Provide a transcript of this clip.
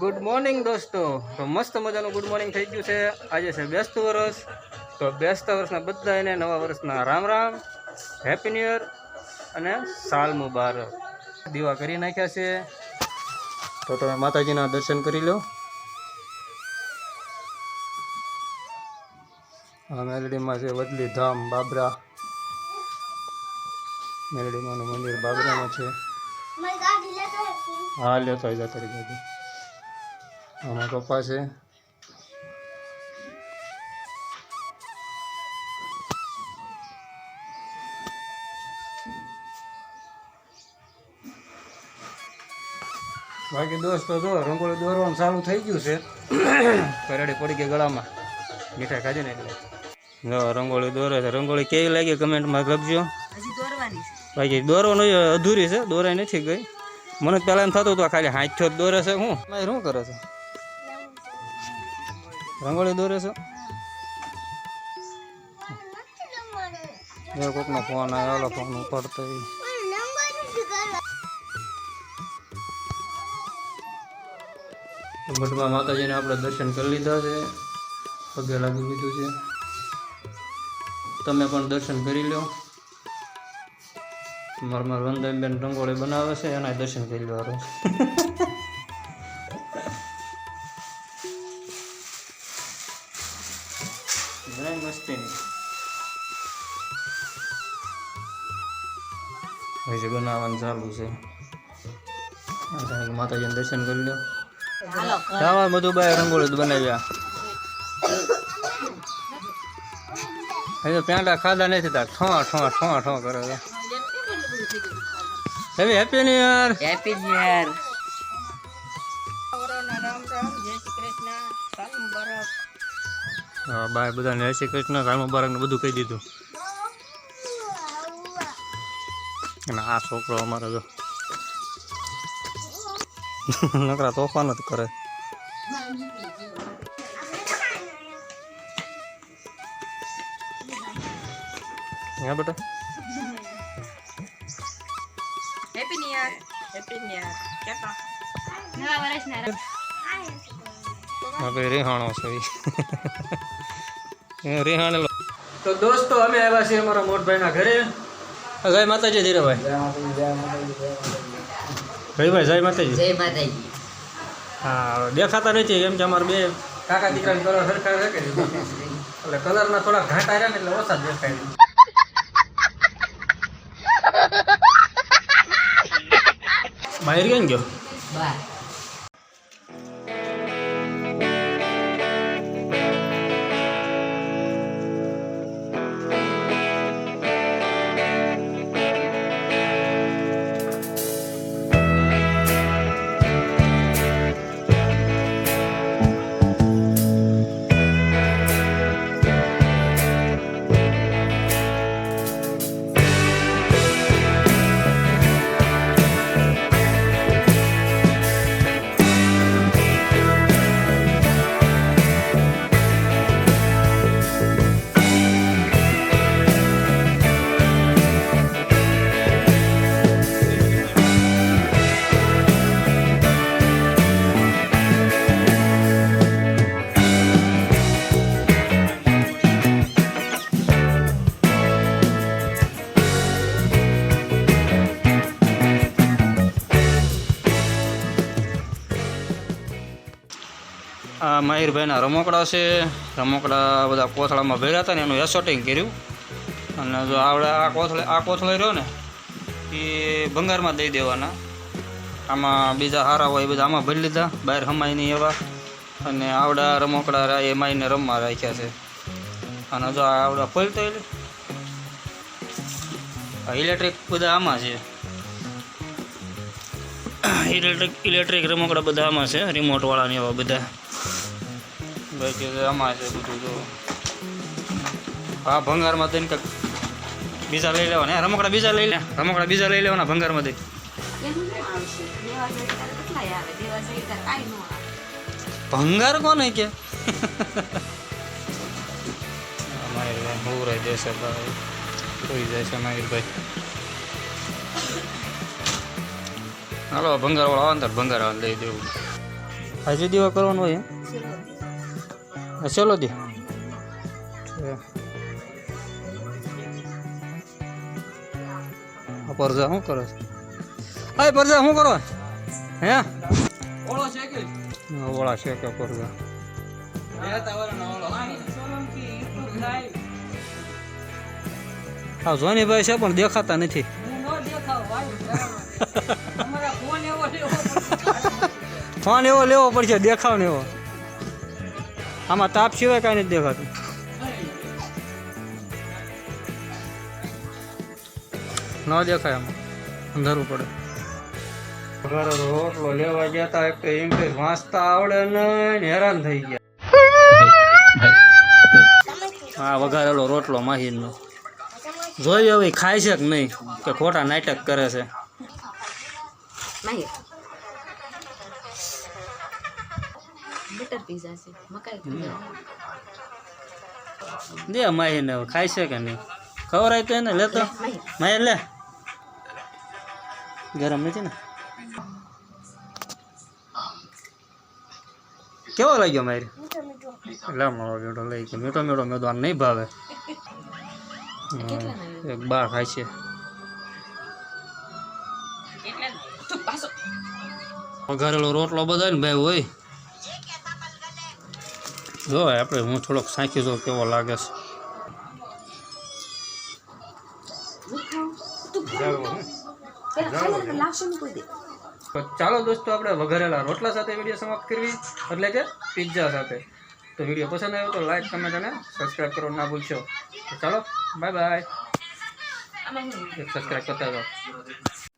Good morning દોસ્તો. તો મસ્ત મજાનું ગુડ મોર્નિંગ થઈ ગયું છે. આજે છે બેસતું વર્ષ. તો બેસતા વર્ષના બધાને નવા વર્ષના Ram Ram, happy new year અને સાલ મુબારક. દીવા કરી નાખ્યા છે, તો તમે માતાજીના દર્શન કરી લો. આ મેલડીમાં છે વદલી ધામ બાબરા. મેલડીમાનું મંદિર બાબરામાં છે. હા લેતો આવી જા તારી ગાડી. આમાં પપ્પા છે. બાકી દોસ્તો જો રંગોળી દોરવાનું ચાલુ થઈ ગયું છે. કરેડી પડી ગઈ ગળામાં, મીઠાઈ ખાધી ને એટલે. જો રંગોળી દોરે છે. રંગોળી કેવી લાગી કમેન્ટમાં લખજો. બાકી દોરવાનું અધૂરી છે, દોરાઈ નથી ગઈ. મને પહેલાં એમ થતું હતું ખાલી હાથથી જ દોરે છે. હું શું કરે છે? રંગોળી દોરે છે. કોકનો ફોન આવ્યો, ફોન ઉપાડતો. મઠમાં માતાજીને આપણે દર્શન કરી લીધા છે, પગે લાગી દીધું છે. તમે પણ દર્શન કરી લો. મારા વંદનબેન રંગોળી બનાવે છે, એના દર્શન કરી લો. મસ્તી હજી બનાવવાનું ચાલુ છે. માતાજીને દર્શન કરી લો. બધું બાય રંગોળી બનાવ્યા. હજી તો પેંડા ખાધા નથી તાર ઠો ઠો ઠો ઠો કરે છે. Happy new year. Happy new year. હા બાય બધાને જય શ્રી કૃષ્ણ, સાલ મુબારક ને બધું કહી દીધું. અને આ છોકરો અમારો જો નકરા તોફાન જ કરે. હા બેટા happy new year. Happy new year. કેતા નવા વર્ષના હવે રેહાણો છે રેહાણેલો. તો દોસ્તો અમે આવ્યા છીએ અમારા મોટભાઈના ઘરે. જય માતાજી ધીરેભાઈ. ભાઈ જય માતાજી. જય માતાજી. હા દેખાતા નથી એમ કે અમારે બે કાકા દીકરાની કલર સરખા છે કે એટલે કલરના થોડા ઘાટા રહ્યા ને એટલે ઓછા દેખાય. બહાર કેમ ગયો? બાય. આ મયુરભાઈના રમકડા છે. રમકડા બધા કોથળામાં ભર્યા હતા ને એનું એસોટિંગ કર્યું. અને જો આવડે આ કોથળો રહ્યો ને એ ભંગારમાં દઈ દેવાના. આમાં બીજા સારા હોય એ બધા આમાં ભરી લીધા, બહાર હમાય નહીં એવા. અને આવડા રમકડા એમાં એને રમવા રાખ્યા છે. અને જો આવડા ખોલતો ઇલેક્ટ્રિક બધા આમાં છે. ઇલેક્ટ્રિક રમકડા બધા આમાં છે, રિમોટવાળા ને એવા બધા. બાકી આમાં છે બધું. જો આ ભંગારમાં દઈને કંઈક બીજા લઈ લેવાના. રમકડા બીજા લઈ લે, રમકડા બીજા લઈ લેવાના ભંગારમાં દઈ. ભંગાર કોને કે મયુરભાઈ દેશે ભાઈ, જોઈ જાય છે મયુરભાઈ. હાલો ભંગારવાળા આવે ને ત્યારે ભંગાર દઈ દેવું. આજે દીવા કરવાનો હોય ચલો દી પરજા શું કરો છો? આ પરજા શું કરો હે ઓળા છે કે પરજા હા જોનીભાઈ છે પણ દેખાતા નથી ફોન એવો લેવો પડશે દેખાવ ને એવો આમાં તાપ સિવાય કાંઈ નથી દેખાતું ન દેખાય આમાં અંધારું પડે ઘરે રોટલો લેવા ગયા હતા એક તો ઇંગ્લિશ વાંચતા આવડે ને હેરાન થઈ ગયા હા વઘારેલો રોટલો માહીનો જોઈ હવે ખાય છે કે નહીં કે ખોટા નાટક કરે છે માહિર બટર પીઝા છે મકાઈ પીઝા દે માહીને ખાય છે કે નહીં ખવડાય તો એને લેતો માહિર લે ગરમ નથી ને કેવો લાગ્યો મારી લે મારો બેટો લઈ ગયો મીઠો મીઠો મેદો આને નહીં ભાવે એક બા ખાય છે વઘારેલો રોટલો બધા ને ભાઈ હોય જો આપણે હું થોડોક સાંખી જો કેવો લાગે છે ચાલો દોસ્તો આપણે વઘારેલા રોટલા સાથે વિડીયો સમાપ્ત કરવી એટલે કે પિઝા સાથે તો વિડીયો પસંદ આવ્યો તો લાઈક કમેન્ટ અને સબસ્ક્રાઈબ કરવાનું ના ભૂલશો તો ચાલો બાય બાય સબસ્ક્રાઈબ કરતા જાઓ